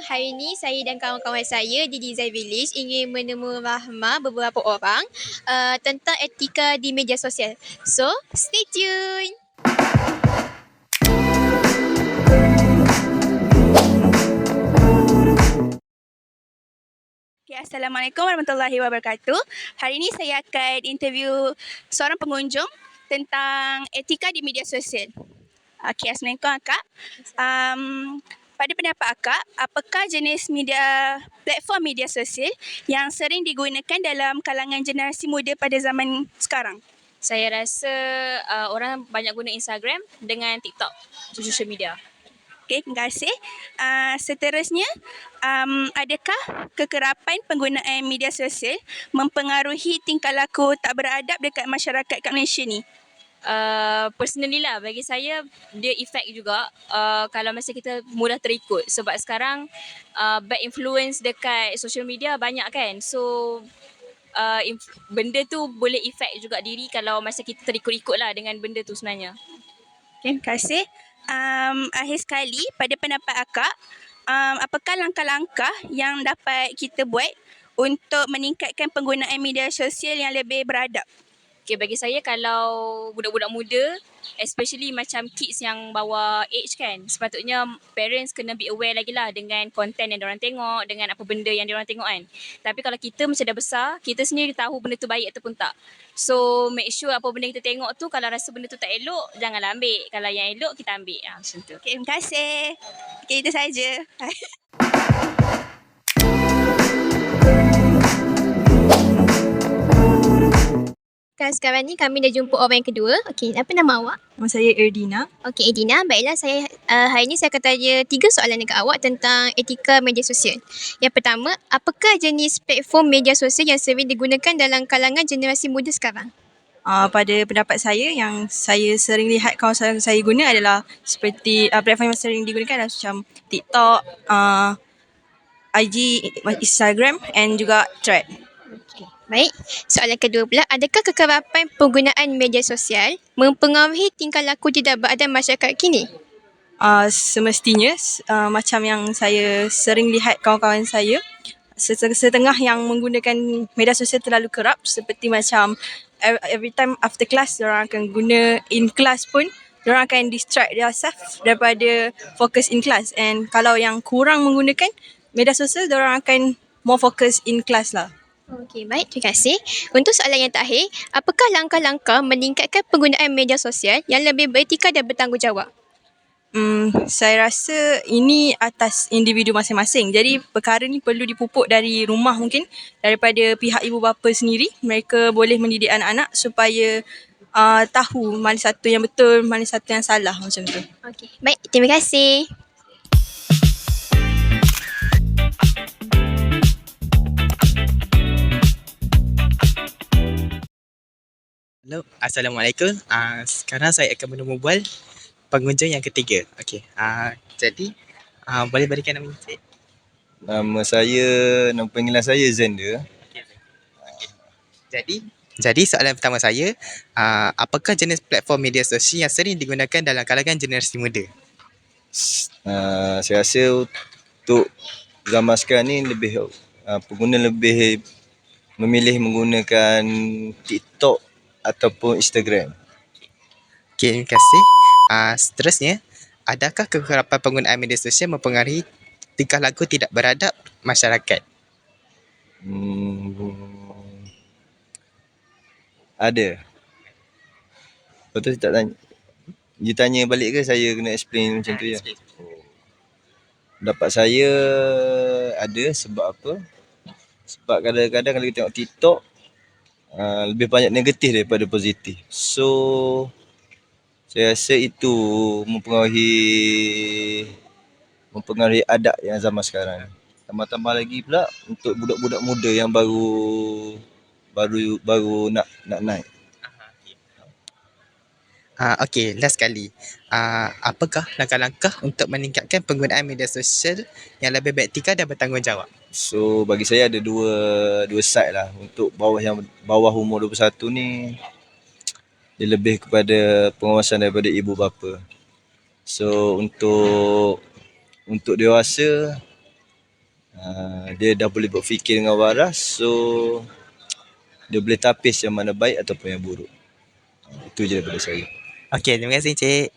Hari ini saya dan kawan-kawan saya di Design Village ingin menemu rahmah beberapa orang tentang etika di media sosial. So, stay tune! Okay, Assalamualaikum warahmatullahi wabarakatuh. Hari ini saya akan interview seorang pengunjung tentang etika di media sosial. Okay, Assalamualaikum Akak. Pada pendapat Akak, apakah jenis platform media sosial yang sering digunakan dalam kalangan generasi muda pada zaman sekarang? Saya rasa orang banyak guna Instagram dengan TikTok, social media. Okay, terima kasih. Seterusnya, adakah kekerapan penggunaan media sosial mempengaruhi tingkah laku tak beradab dekat masyarakat kat Malaysia ni? Personally lah, bagi saya dia efek juga kalau masa kita mudah terikut. Sebab sekarang bad influence dekat social media banyak kan. So benda tu boleh efek juga diri kalau masa kita terikut-ikut lah dengan benda tu sebenarnya. Okay, terima kasih. Akhir sekali, pada pendapat Akak, apakah langkah-langkah yang dapat kita buat untuk meningkatkan penggunaan media sosial yang lebih beradab? Okay, bagi saya kalau budak-budak muda, especially macam kids yang bawah age kan, sepatutnya parents kena be aware lagi lah dengan content yang diorang tengok, dengan apa benda yang diorang tengok kan. Tapi kalau kita macam dah besar, kita sendiri tahu benda tu baik ataupun tak. So make sure apa benda kita tengok tu, kalau rasa benda tu tak elok, janganlah ambil. Kalau yang elok, kita ambil. Macam tu. Okay, terima kasih. Okay, itu saja. Sekarang ni kami dah jumpa orang yang kedua. Okey, apa nama awak? Nama saya Erdina. Okey, Edina. Baiklah, saya hari ini saya akan tanya 3 soalan dekat awak tentang etika media sosial. Yang pertama, apakah jenis platform media sosial yang sering digunakan dalam kalangan generasi muda sekarang? Pada pendapat saya, yang saya sering lihat kawan saya guna adalah seperti platform yang sering digunakan adalah macam TikTok, IG, Instagram and juga Thread. Okay. Baik, soalan kedua pula, adakah kekerapan penggunaan media sosial mempengaruhi tingkah laku tidak beradab masyarakat kini? Semestinya, macam yang saya sering lihat kawan-kawan saya, setengah yang menggunakan media sosial terlalu kerap, seperti macam every time after class, diorang akan guna, in class pun, diorang akan distract themselves daripada fokus in class. And kalau yang kurang menggunakan media sosial, diorang akan more fokus in class lah. Okey, baik. Terima kasih. Untuk soalan yang terakhir, apakah langkah-langkah meningkatkan penggunaan media sosial yang lebih beretika dan bertanggungjawab? Saya rasa ini atas individu masing-masing. Jadi perkara ni perlu dipupuk dari rumah mungkin, daripada pihak ibu bapa sendiri. Mereka boleh mendidik anak-anak supaya tahu mana satu yang betul, mana satu yang salah, macam tu. Okey, baik. Terima kasih. Hello, Assalamualaikum. Sekarang saya akan berbual pengunjung yang ketiga. Okey. Jadi boleh berikan nama Encik? Nama saya, nama panggilan saya Zender. Jadi soalan pertama saya, apakah jenis platform media sosial yang sering digunakan dalam kalangan generasi muda? Saya rasa untuk zaman sekarang ni pengguna lebih memilih menggunakan TikTok ataupun Instagram. Okey, terima kasih. Seterusnya, adakah kekerapan penggunaan media sosial mempengaruhi tingkah laku tidak beradab masyarakat? Ada. Betul tak tanya? Dia tanya balik ke saya kena explain macam tu je? Pendapat saya ada. Sebab apa? Sebab kadang-kadang kalau kita tengok TikTok, lebih banyak negatif daripada positif. So, saya rasa itu mempengaruhi adab yang zaman sekarang. Tambah-tambah lagi pula untuk budak-budak muda yang baru nak naik. Okey, last sekali. Apakah langkah-langkah untuk meningkatkan penggunaan media sosial yang lebih beretika dan bertanggungjawab? So, bagi saya ada dua side lah. Untuk bawah umur 21 ni, dia lebih kepada pengawasan daripada ibu bapa. So, untuk dewasa, Dia dah boleh berfikir dengan waras, so dia boleh tapis yang mana baik ataupun yang buruk. Itu je daripada saya. Okey, terima kasih Encik.